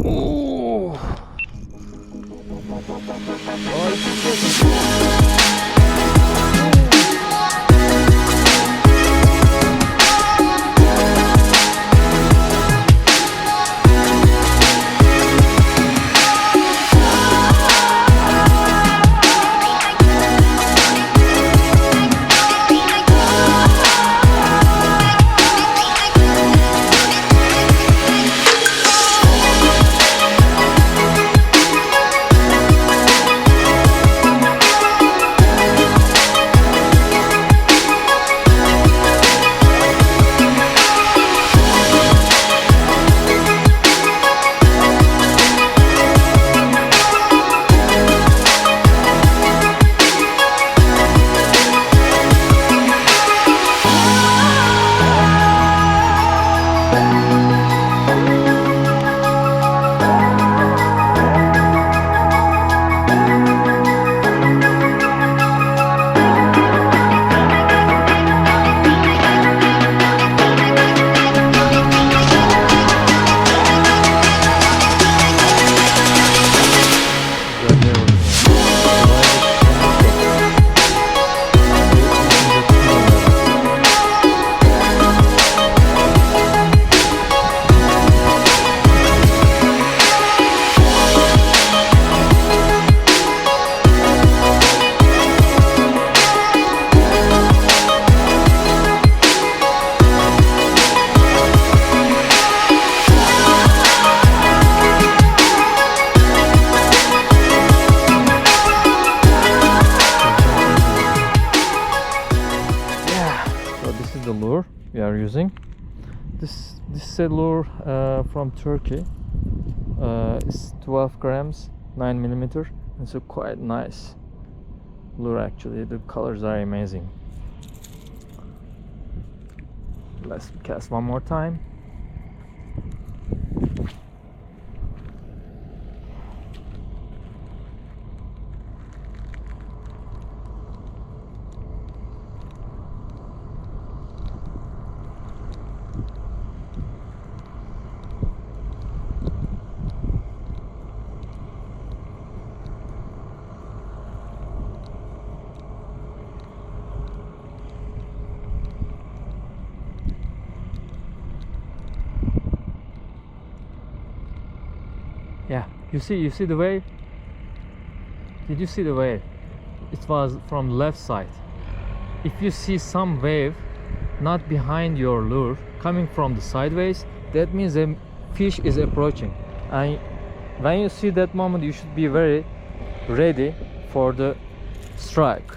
Oh. We are using this lure from Turkey. It's 12 grams, 9 millimeter. It's a quite nice lure actually. The colors are amazing. Let's cast one more time. Yeah, you see the wave? Did you see the wave? It was from left side. If you see some wave not behind your lure coming from the sideways, that means a fish is approaching. And when you see that moment, you should be very ready for the strike.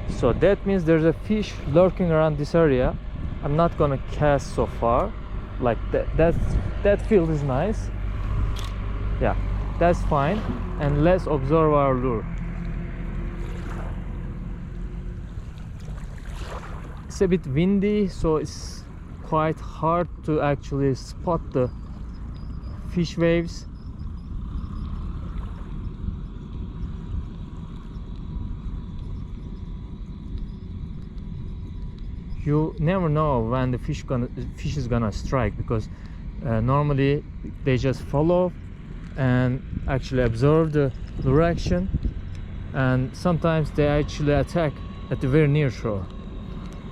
So that means there's a fish lurking around this area. I'm not gonna cast so far. Like that field is nice. Yeah, that's fine. And let's observe our lure. It's a bit windy, so it's quite hard to actually spot the fish waves. You never know when the fish is gonna strike, because normally they just follow and actually observe the lure action, and sometimes they actually attack at the very near shore.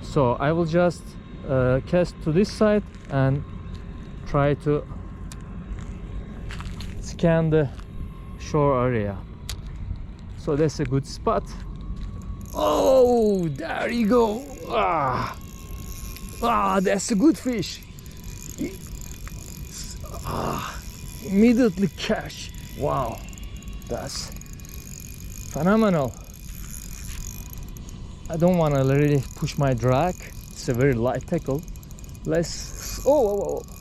So I will just cast to this side and try to scan the shore area. So that's a good spot. Oh, there you go. That's a good fish. Immediately catch. Wow, that's phenomenal. I don't want to really push my drag. It's a very light tackle. Let's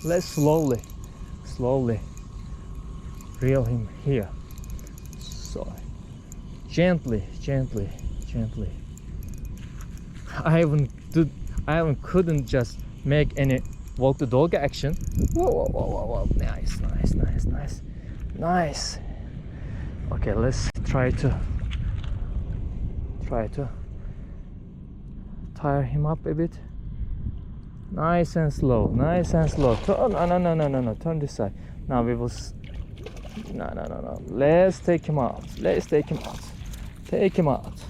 let's slowly reel him here. So gently. I couldn't just make any walk the dog action. Whoa. Nice. Okay, let's try to tire him up a bit. Nice and slow. Turn, no, turn this side. Now we will. No. Let's take him out. Let's take him out. Take him out.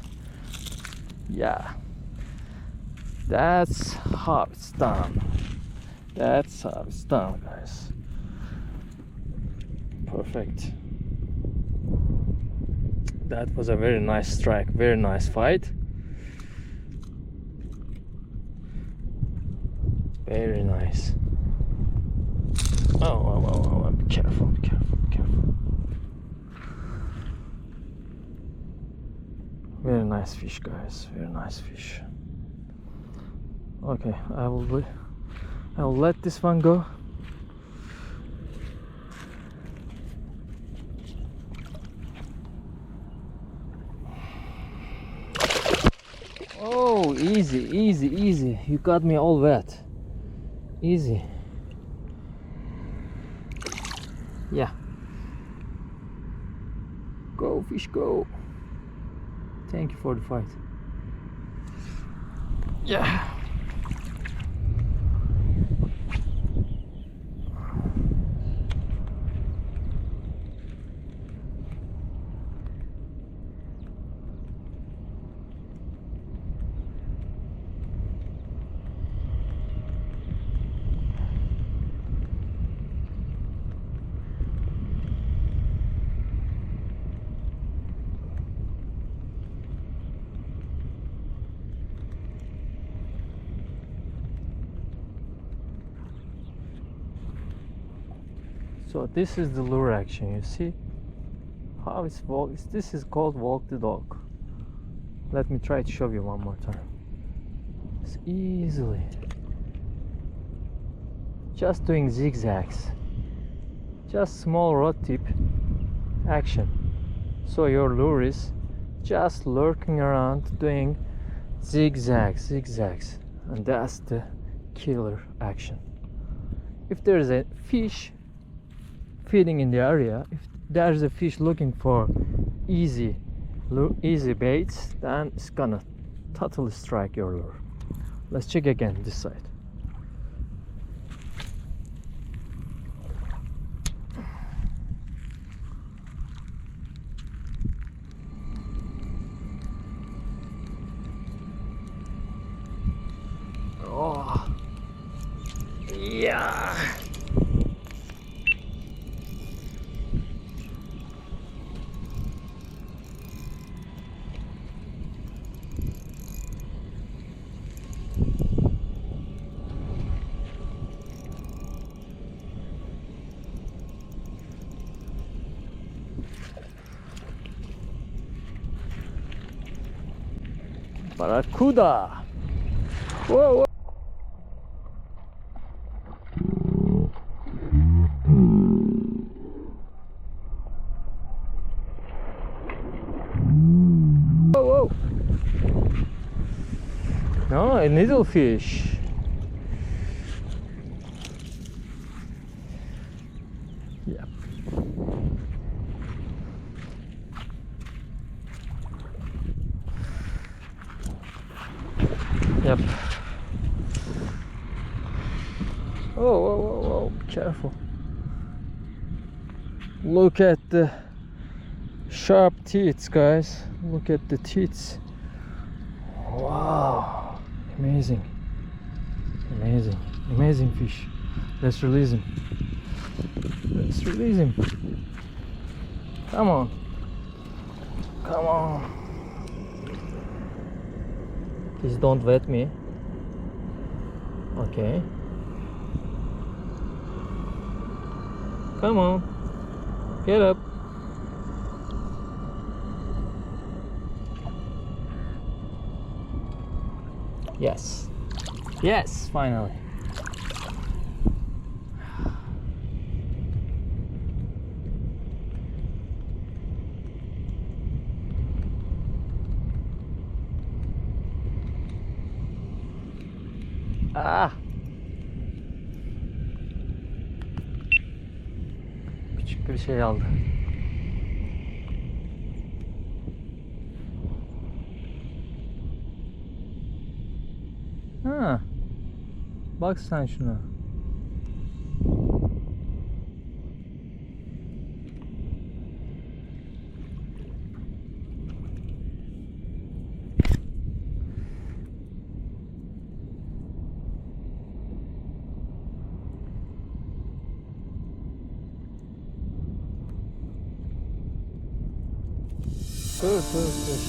Yeah. That's how it's done. That's how it's done, guys. Perfect. That was a very nice strike. Very nice fight. Very nice. Oh, be careful, be careful, be careful. Very nice fish, guys. Very nice fish. Okay, I will let this one go. Oh, easy. You got me all wet. Easy. Yeah. Go, fish, go. Thank you for the fight. Yeah. So this is the lure action. You see how it's walk. This is called walk the dog. Let me try to show you one more time. It's easily just doing zigzags, just small rod tip action. So your lure is just lurking around doing zigzags, and that's the killer action. If there's a fish feeding in the area, if there's a fish looking for easy baits, then it's gonna totally strike your lure. Let's check again this side. Oh yeah. Barracuda! Whoa, whoa! Whoa, whoa! No, a needlefish. Yeah. Yep. Oh, be careful. Look at the sharp teeth, guys. Look at the teeth. Wow. Amazing fish. Let's release him. Come on. Please don't wet me. Okay. Come on. Get up. Yes, finally. Küçük bir şey aldı. Ha. Bak sen şuna. Good, good, good.